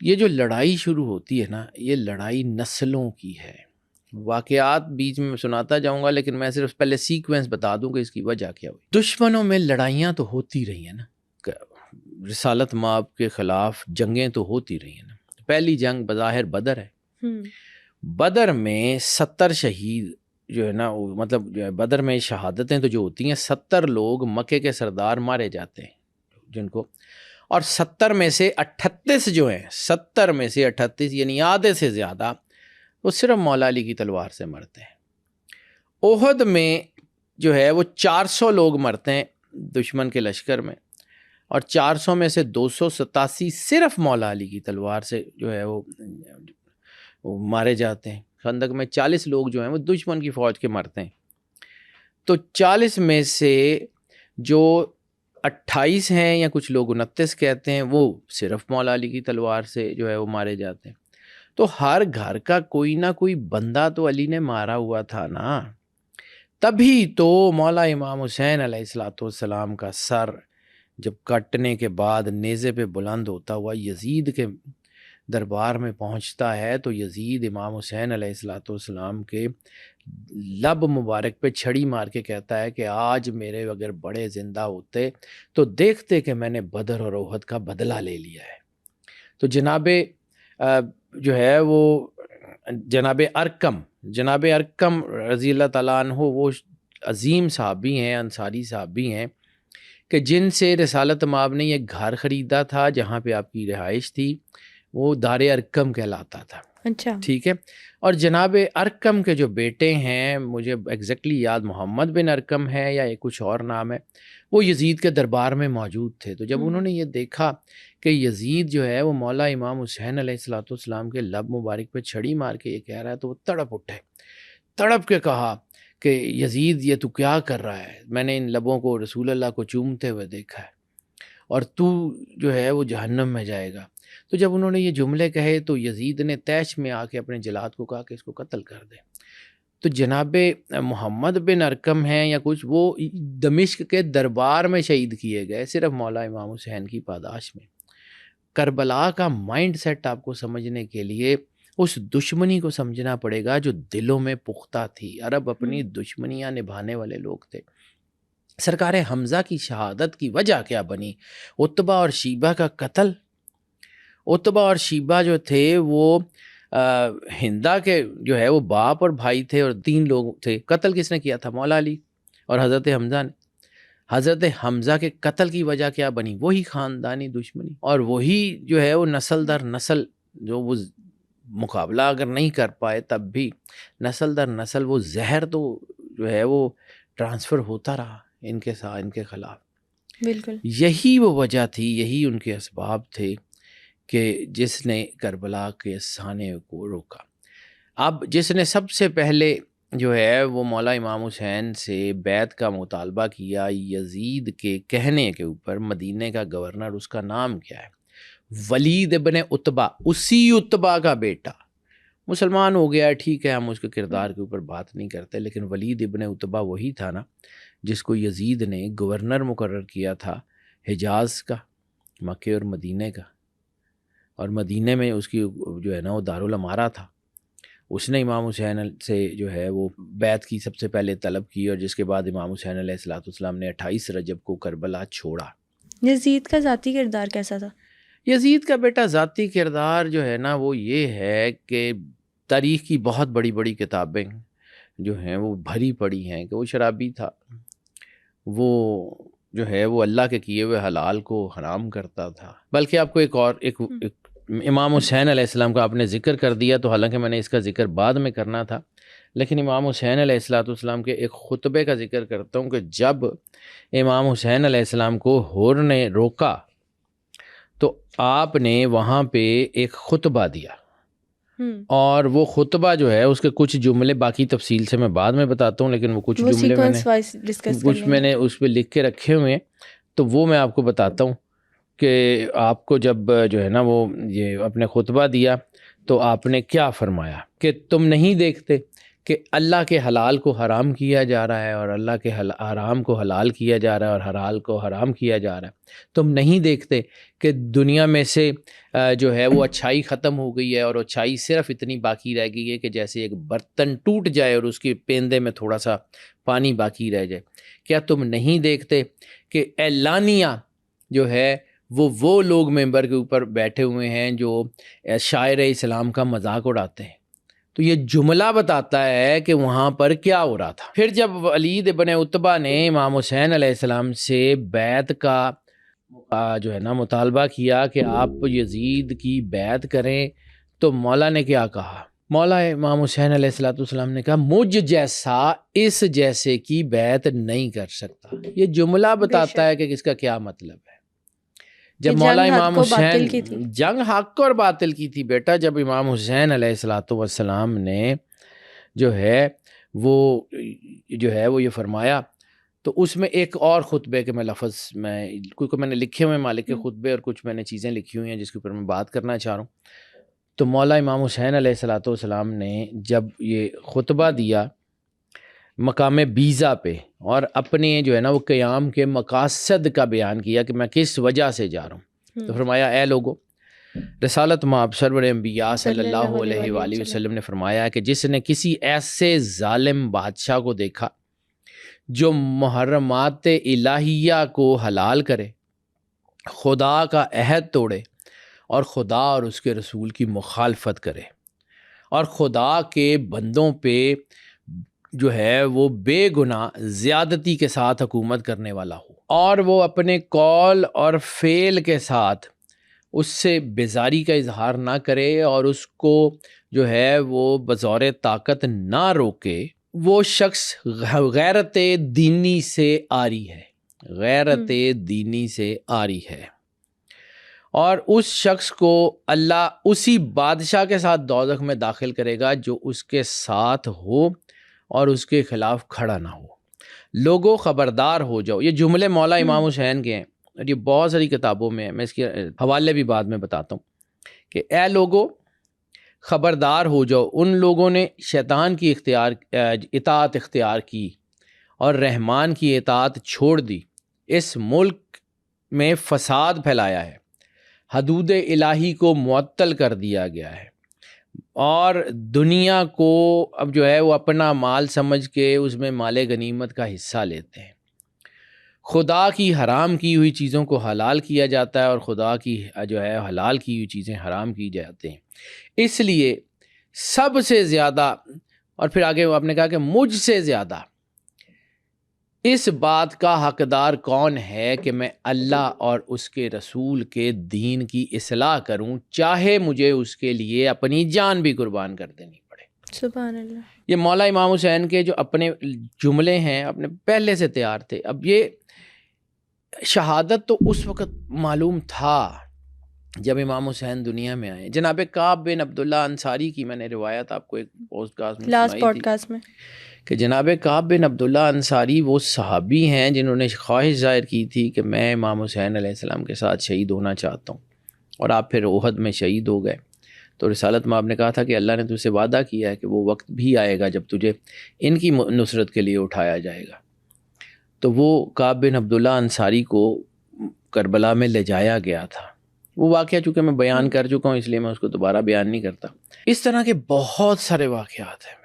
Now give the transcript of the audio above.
یہ جو لڑائی شروع ہوتی ہے نا، یہ لڑائی نسلوں کی ہے. واقعات بیچ میں سناتا جاؤں گا، لیکن میں صرف پہلے سیکوینس بتا دوں کہ اس کی وجہ کیا ہوئی. دشمنوں میں لڑائیاں تو ہوتی رہی ہیں نا، رسالت مآب کے خلاف جنگیں تو ہوتی رہی ہیں نا. پہلی جنگ بظاہر بدر ہے. بدر میں 70 شہید جو ہے نا، مطلب جو ہے بدر میں شہادتیں تو جو ہوتی ہیں، 70 لوگ مکے کے سردار مارے جاتے ہیں جن کو، اور 70 میں سے 38 جو ہیں، 70 میں سے 38 یعنی آدھے سے زیادہ وہ صرف مولا علی کی تلوار سے مرتے ہیں. احد میں جو ہے وہ 400 لوگ مرتے ہیں دشمن کے لشکر میں، اور 400 میں سے 287 صرف مولا علی کی تلوار سے جو ہے وہ مارے جاتے ہیں. خندق میں 40 لوگ جو ہیں وہ دشمن کی فوج کے مرتے ہیں. تو 40 میں سے جو 28 ہیں یا کچھ لوگ 29 کہتے ہیں، وہ صرف مولا علی کی تلوار سے جو ہے وہ مارے جاتے ہیں. تو ہر گھر کا کوئی نہ کوئی بندہ تو علی نے مارا ہوا تھا نا. تبھی تو مولا امام حسین علیہ الصلوۃ والسلام کا سر جب کٹنے کے بعد نیزے پہ بلند ہوتا ہوا یزید کے دربار میں پہنچتا ہے، تو یزید امام حسین علیہ الصلوۃ والسلام کے لب مبارک پہ چھڑی مار کے کہتا ہے کہ آج میرے اگر بڑے زندہ ہوتے تو دیکھتے کہ میں نے بدر اور احد کا بدلہ لے لیا ہے. تو جناب جو ہے وہ جناب ارقم رضی اللہ تعالیٰ عنہ، وہ عظیم صحابی ہیں، انصاری صحابی ہیں، کہ جن سے رسالت مآب نے یہ گھر خریدا تھا جہاں پہ آپ کی رہائش تھی، وہ دار ارقم کہلاتا تھا. اچھا، ٹھیک ہے. اور جناب ارقم کے جو بیٹے ہیں، مجھے ایگزیکٹلی یاد محمد بن ارقم ہے یا کچھ اور نام ہے، وہ یزید کے دربار میں موجود تھے. تو جب انہوں نے یہ دیکھا کہ یزید جو ہے وہ مولا امام حسین علیہ الصلوۃ والسلام کے لب مبارک پہ چھڑی مار کے یہ کہہ رہا ہے، تو وہ تڑپ اٹھے. تڑپ کے کہا کہ یزید یہ تو کیا کر رہا ہے؟ میں نے ان لبوں کو رسول اللہ کو چومتے ہوئے دیکھا ہے، اور تو جو ہے وہ جہنم میں جائے گا. تو جب انہوں نے یہ جملے کہے تو یزید نے طیش میں آ کے اپنے جلاد کو کہا کہ اس کو قتل کر دے. تو جناب محمد بن ارقم ہیں یا کچھ، وہ دمشق کے دربار میں شہید کیے گئے صرف مولا امام حسین کی پاداش میں. کربلا کا مائنڈ سیٹ آپ کو سمجھنے کے لیے اس دشمنی کو سمجھنا پڑے گا جو دلوں میں پختہ تھی. عرب اپنی دشمنیاں نبھانے والے لوگ تھے. سرکار حمزہ کی شہادت کی وجہ کیا بنی؟ عتبہ اور شیبہ کا قتل. عتبہ اور شیبہ جو تھے وہ ہندا کے جو ہے وہ باپ اور بھائی تھے، اور 3 لوگ تھے. قتل کس نے کیا تھا؟ مولا علی اور حضرت حمزہ نے. حضرت حمزہ کے قتل کی وجہ کیا بنی؟ وہی خاندانی دشمنی، اور وہی جو ہے وہ نسل در نسل، جو وہ مقابلہ اگر نہیں کر پائے تب بھی نسل در نسل وہ زہر تو جو ہے وہ ٹرانسفر ہوتا رہا ان کے ساتھ، ان کے خلاف. بالکل یہی وہ وجہ تھی، یہی ان کے اسباب تھے کہ جس نے کربلا کے سانے کو روکا. اب جس نے سب سے پہلے جو ہے وہ مولا امام حسین سے بیعت کا مطالبہ کیا یزید کے کہنے کے اوپر، مدینہ کا گورنر، اس کا نام کیا ہے؟ ولید ابن عتبہ. اسی عتبہ کا بیٹا مسلمان ہو گیا، ٹھیک ہے، ہم اس کے کردار کے اوپر بات نہیں کرتے، لیکن ولید ابن عتبہ وہی تھا نا جس کو یزید نے گورنر مقرر کیا تھا حجاز کا، مکہ اور مدینہ کا. اور مدینہ میں اس کی جو ہے نا وہ دارالامارہ تھا. اس نے امام حسین سے جو ہے وہ بیعت کی سب سے پہلے طلب کی، اور جس کے بعد امام حسین علیہ الصلوۃ والسلام نے 28 رجب کو کربلا چھوڑا. یزید کا ذاتی کردار کیسا تھا؟ یزید کا بیٹا ذاتی کردار جو ہے نا وہ یہ ہے کہ تاریخ کی بہت بڑی بڑی کتابیں جو ہیں وہ بھری پڑی ہیں کہ وہ شرابی تھا، وہ جو ہے وہ اللہ کے کیے ہوئے حلال کو حرام کرتا تھا. بلکہ آپ کو ایک امام حسین علیہ السلام کا آپ نے ذکر کر دیا، تو حالانکہ میں نے اس کا ذکر بعد میں کرنا تھا، لیکن امام حسین علیہ الصلوۃ والسلام کے ایک خطبے کا ذکر کرتا ہوں کہ جب امام حسین علیہ السلام کو ہور نے روکا تو آپ نے وہاں پہ ایک خطبہ دیا، اور وہ خطبہ جو ہے اس کے کچھ جملے، باقی تفصیل سے میں بعد میں بتاتا ہوں، لیکن وہ کچھ جملے میں نے اس پہ لکھ کے رکھے ہوئے ہیں، تو وہ میں آپ کو بتاتا ہوں کہ آپ کو جب جو ہے نا وہ یہ اپنے خطبہ دیا تو آپ نے کیا فرمایا کہ تم نہیں دیکھتے کہ اللہ کے حلال کو حرام کیا جا رہا ہے اور اللہ کے حرام کو حلال کیا جا رہا ہے اور حلال کو حرام کیا جا رہا ہے، تم نہیں دیکھتے کہ دنیا میں سے جو ہے وہ اچھائی ختم ہو گئی ہے اور اچھائی صرف اتنی باقی رہ گئی ہے کہ جیسے ایک برتن ٹوٹ جائے اور اس کے پیندے میں تھوڑا سا پانی باقی رہ جائے؟ کیا تم نہیں دیکھتے کہ اعلانیہ جو ہے وہ لوگ ممبر کے اوپر بیٹھے ہوئے ہیں جو شاعر اسلام کا مذاق اڑاتے ہیں؟ تو یہ جملہ بتاتا ہے کہ وہاں پر کیا ہو رہا تھا۔ پھر جب ولید ابن عتبہ نے امام حسین علیہ السلام سے بیعت کا جو ہے نا مطالبہ کیا کہ آپ یزید کی بیعت کریں، تو مولا نے کیا کہا؟ مولا امام حسین علیہ السلام نے کہا مجھ جیسا اس جیسے کی بیعت نہیں کر سکتا۔ یہ جملہ بتاتا ہے کہ اس کا کیا مطلب ہے۔ جب مولا امام حسین جنگ حق اور باطل کی تھی بیٹا، جب امام حسین علیہ السلام نے جو ہے وہ یہ فرمایا، تو اس میں ایک اور خطبے کے میں لفظ کیونکہ میں نے لکھے ہوئے مالک کے خطبے اور کچھ میں نے چیزیں لکھی ہوئی ہیں جس کے اوپر میں بات کرنا چاہ رہا ہوں۔ تو مولا امام حسین علیہ السلام نے جب یہ خطبہ دیا مقام بیزا پہ اور اپنے جو ہے نا وہ قیام کے مقاصد کا بیان کیا کہ میں کس وجہ سے جا رہا ہوں، تو فرمایا اے لوگو، رسالت مآب سرور انبیاء صلی اللہ علیہ وآلہ وسلم نے فرمایا کہ جس نے کسی ایسے ظالم بادشاہ کو دیکھا جو محرمات الہیہ کو حلال کرے، خدا کا عہد توڑے اور خدا اور اس کے رسول کی مخالفت کرے اور خدا کے بندوں پہ جو ہے وہ بے گناہ زیادتی کے ساتھ حکومت کرنے والا ہو، اور وہ اپنے قول اور فعل کے ساتھ اس سے بیزاری کا اظہار نہ کرے اور اس کو جو ہے وہ بظور طاقت نہ روکے، وہ شخص غیرت دینی سے عاری ہے، غیرت دینی سے عاری ہے، اور اس شخص کو اللہ اسی بادشاہ کے ساتھ دوزخ میں داخل کرے گا جو اس کے ساتھ ہو اور اس کے خلاف کھڑا نہ ہو۔ لوگوں خبردار ہو جاؤ، یہ جملے مولا امام حسین کے ہیں اور یہ بہت ساری کتابوں میں ہیں، میں اس کے حوالے بھی بعد میں بتاتا ہوں کہ اے لوگوں خبردار ہو جاؤ، ان لوگوں نے شیطان کی اطاعت اختیار کی اور رحمان کی اطاعت چھوڑ دی، اس ملک میں فساد پھیلایا ہے، حدود الہی کو معطل کر دیا گیا ہے اور دنیا کو اب جو ہے وہ اپنا مال سمجھ کے اس میں مال غنیمت کا حصہ لیتے ہیں۔ خدا کی حرام کی ہوئی چیزوں کو حلال کیا جاتا ہے اور خدا کی جو ہے حلال کی ہوئی چیزیں حرام کی جاتے ہیں۔ اس لیے سب سے زیادہ، اور پھر آگے آپ نے کہا کہ مجھ سے زیادہ اس بات کا حقدار کون ہے کہ میں اللہ اور اس کے رسول کے دین کی اصلاح کروں، چاہے مجھے اس کے لیے اپنی جان بھی قربان کر دینی پڑے۔ سبحان اللہ۔ یہ مولا امام حسین کے جو اپنے جملے ہیں اپنے پہلے سے تیار تھے۔ اب یہ شہادت تو اس وقت معلوم تھا جب امام حسین دنیا میں آئے۔ جناب کعب بن عبداللہ انصاری کی میں نے روایت آپ کو ایک لاسٹ پوڈ کاسٹ میں کہ جناب کعب بن عبداللہ انصاری وہ صحابی ہیں جنہوں نے خواہش ظاہر کی تھی کہ میں امام حسین علیہ السلام کے ساتھ شہید ہونا چاہتا ہوں، اور آپ پھر احد میں شہید ہو گئے۔ تو رسالت مآب نے کہا تھا کہ اللہ نے تجھ سے وعدہ کیا ہے کہ وہ وقت بھی آئے گا جب تجھے ان کی نصرت کے لیے اٹھایا جائے گا۔ تو وہ کعب بن عبداللہ انصاری کو کربلا میں لے جایا گیا تھا۔ وہ واقعہ چونکہ میں بیان کر چکا ہوں اس لیے میں اس کو دوبارہ بیان نہیں کرتا۔ اس طرح کے بہت سارے واقعات ہیں۔